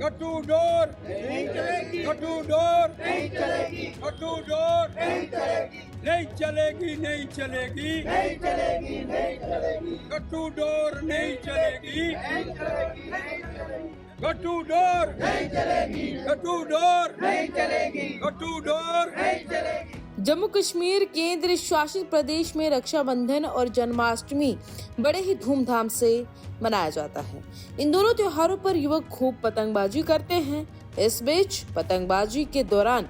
गट्टू door नहीं चलेगी, गट्टू door नहीं चलेगी, गट्टू डोर नहीं चलेगी, नहीं चलेगी नहीं चलेगी नहीं चलेगी, नहीं चलेगी, गट्टू डोर नहीं चलेगी नहीं चलेगी, नहीं चलेगी, गट्टू डोर नहीं चलेगी, गट्टू डोर नहीं चलेगी, गट्टू डोर नहीं चलेगी। जम्मू कश्मीर केंद्र शासित प्रदेश में रक्षाबंधन और जन्माष्टमी बड़े ही धूमधाम से मनाया जाता है। इन दोनों त्योहारों पर युवक खूब पतंगबाजी करते हैं। इस बीच पतंगबाजी के दौरान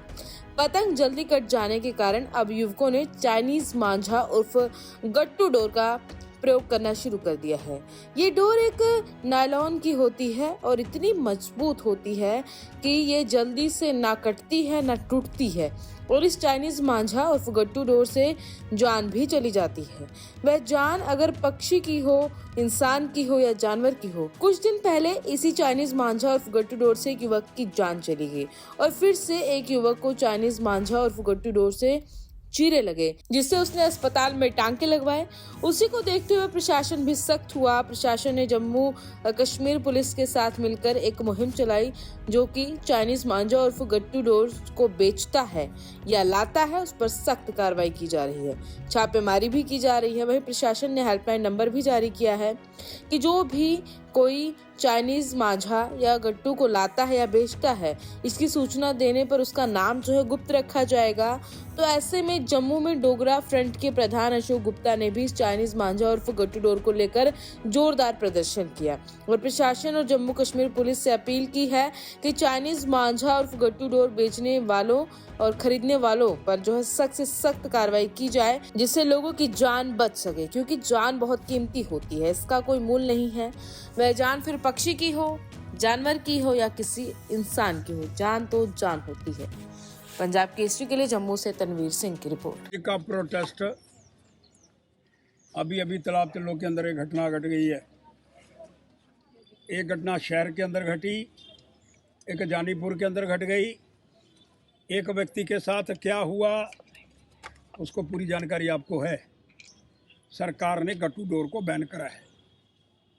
पतंग जल्दी कट जाने के कारण अब युवकों ने चाइनीज मांझा उर्फ गट्टू डोर का प्रयोग करना शुरू कर दिया है। ये डोर एक नायलॉन की होती है और इतनी मजबूत होती है कि ये जल्दी से ना कटती है ना टूटती है और इस चाइनीज मांझा उर्फ गट्टू डोर से जान भी चली जाती है। वह जान अगर पक्षी की हो, इंसान की हो या जानवर की हो। कुछ दिन पहले इसी चाइनीज मांझा उर्फ गट्टू डोर से एक युवक की जान चली गई और फिर से एक युवक को चाइनीज मांझा उर्फ गट्टू डोर से चीरे लगे, जिससे उसने अस्पताल में टांके लगवाए। उसी को देखते हुए प्रशासन भी सख्त हुआ। प्रशासन ने जम्मू कश्मीर पुलिस के साथ मिलकर एक मुहिम चलाई, जो कि चाइनीज मांझा उर्फ गट्टू डोर को बेचता है या लाता है उस पर सख्त कार्रवाई की जा रही है। छापेमारी भी की जा रही है। वहीं प्रशासन ने हेल्पलाइन नंबर भी जारी किया है कि जो भी कोई चाइनीज मांझा या गट्टू को लाता है या बेचता है, इसकी सूचना देने पर उसका नाम जो है गुप्त रखा जाएगा। तो ऐसे में जम्मू में डोगरा फ्रंट के प्रधान अशोक गुप्ता ने भी चाइनीज मांझा उर्फ गट्टू डोर को लेकर जोरदार प्रदर्शन किया और प्रशासन और जम्मू कश्मीर पुलिस से अपील की है कि चाइनीज मांझा उर्फ गट्टू डोर बेचने वालों और खरीदने वालों पर जो है सख्त से सख्त कार्रवाई की जाए, जिससे लोगों की जान बच सके, क्योंकि जान बहुत कीमती होती है, इसका कोई मूल्य नहीं है। वह जान फिर पक्षी की हो, जानवर की हो या किसी इंसान की हो, जान तो जान होती है। पंजाब केसरी के लिए जम्मू से तनवीर सिंह की रिपोर्ट। का प्रोटेस्ट अभी तालाब तिल्लो के अंदर एक घटना घट गई है। एक घटना शहर के अंदर घटी, एक जानीपुर के अंदर घट गई। एक व्यक्ति के साथ क्या हुआ उसको पूरी जानकारी आपको है। सरकार ने गट्टू डोर को बैन करा है।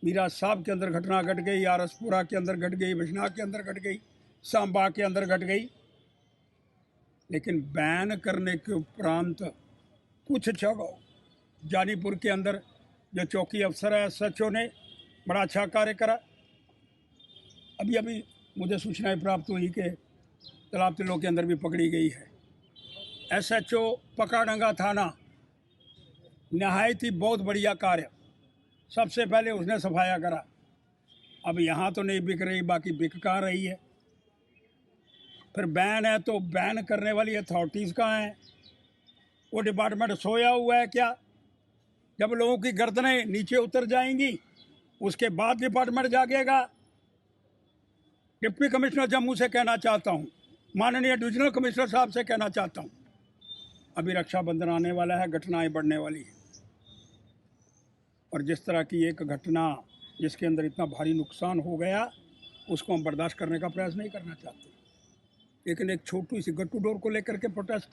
मीरा साहब के अंदर घटना घट गई, आरसपुरा के अंदर घट गई, बिजनौर के अंदर घट गई, सांबा के अंदर घट गई। लेकिन बैन करने के उपरांत कुछ जगह जानीपुर के अंदर जो चौकी अफसर है SHO ने बड़ा अच्छा कार्य करा। अभी मुझे सूचनाएं प्राप्त हुई कि तालाब तिल्लो के अंदर भी पकड़ी गई है। SHO पकाडंगा थाना नहायत ही बहुत बढ़िया कार्य। सबसे पहले उसने सफाया करा। अब यहाँ तो नहीं बिक रही, बाकी बिक कहाँ रही है। फिर बैन है तो बैन करने वाली अथॉरिटीज़ कहाँ हैं? वो डिपार्टमेंट सोया हुआ है क्या? जब लोगों की गर्दनें नीचे उतर जाएंगी उसके बाद डिपार्टमेंट जागेगा। डिप्टी कमिश्नर जम्मू से कहना चाहता हूँ, माननीय डिविजनल कमिश्नर साहब से कहना चाहता हूँ, अभी रक्षाबंधन आने वाला है, घटनाएं बढ़ने वाली हैं और जिस तरह की एक घटना जिसके अंदर इतना भारी नुकसान हो गया उसको हम बर्दाश्त करने का प्रयास नहीं करना चाहते। लेकिन एक छोटी सी गट्टू डोर को लेकर के प्रोटेस्ट,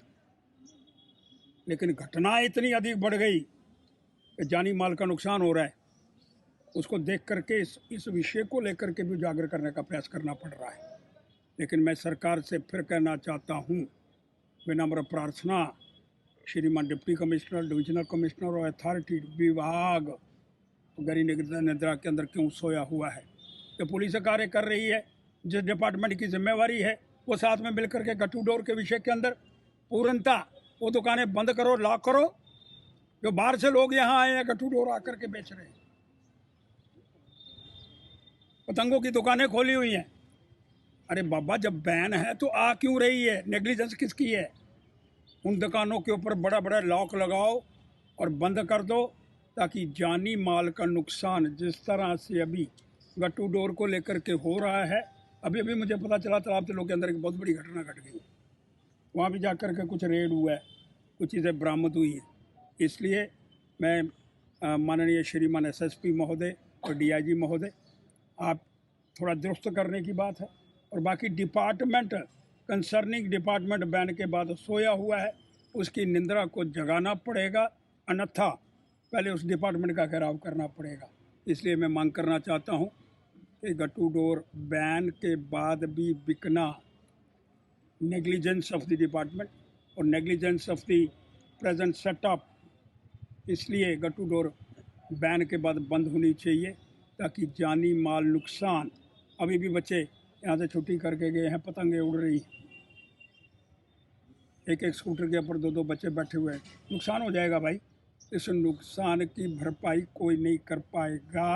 लेकिन घटनाएं इतनी अधिक बढ़ गई कि जानी माल का नुकसान हो रहा है। उसको देख करके इस विषय को लेकर के भी उजागर करने का प्रयास करना पड़ रहा है। लेकिन मैं सरकार से फिर कहना चाहता हूँ, विनम्र प्रार्थना, श्रीमान डिप्टी कमिश्नर, डिविजनल कमिश्नर और अथॉरिटी विभाग गरी निद्रा के अंदर क्यों सोया हुआ है? जो पुलिस कार्य कर रही है, जिस डिपार्टमेंट की जिम्मेवारी है, वो साथ में मिलकर के गट्टू डोर के विषय के अंदर पूर्णता वो दुकानें बंद करो, लॉक करो। जो बाहर से लोग यहाँ आए हैं गट्टू डोर आकर के बेच रहे हैं, पतंगों की दुकानें खोली हुई हैं। अरे बाबा, जब बैन है तो आ क्यों रही है? नेग्लिजेंस किसकी है? उन दुकानों के ऊपर बड़ा बड़ा लॉक लगाओ और बंद कर दो, ताकि जानी माल का नुकसान जिस तरह से अभी गट्टू डोर को लेकर के हो रहा है। अभी मुझे पता चला तालाब तिल्लो के अंदर एक बहुत बड़ी घटना घट गई। वहाँ भी जाकर के कुछ रेड हुआ है, कुछ चीज़ें बरामद हुई है। इसलिए मैं माननीय श्रीमान SSP महोदय और DIG महोदय, आप थोड़ा दुरुस्त करने की बात है। और बाकी डिपार्टमेंट, कंसर्निंग डिपार्टमेंट बैन के बाद सोया हुआ है, उसकी निंदा को जगाना पड़ेगा, अन्यथा पहले उस डिपार्टमेंट का घेराव करना पड़ेगा। इसलिए मैं मांग करना चाहता हूँ कि गट्टू डोर बैन के बाद भी बिकना नेग्लिजेंस ऑफ द डिपार्टमेंट और negligence of the present setup, इसलिए गट्टू डोर बैन के बाद बंद होनी चाहिए ताकि जानी माल नुकसान। अभी भी बच्चे यहाँ से छुट्टी करके गए हैं, पतंगे उड़ रही, एक एक स्कूटर के ऊपर दो दो बच्चे बैठे हुए हैं, नुकसान हो जाएगा भाई। इस नुकसान की भरपाई कोई नहीं कर पाएगा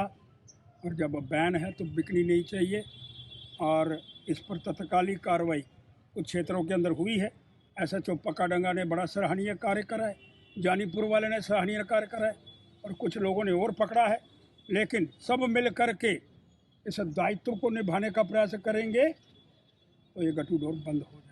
और जब बैन है तो बिकनी नहीं चाहिए। और इस पर तत्कालिक कार्रवाई कुछ क्षेत्रों के अंदर हुई है। SHO पकाडंगा ने बड़ा सराहनीय कार्य करा है, जानीपुर वाले ने सराहनीय कार्य करा है और कुछ लोगों ने और पकड़ा है। लेकिन सब मिल कर के इस दायित्व को निभाने का प्रयास करेंगे तो ये गट्टू डोर बंद हो जाए।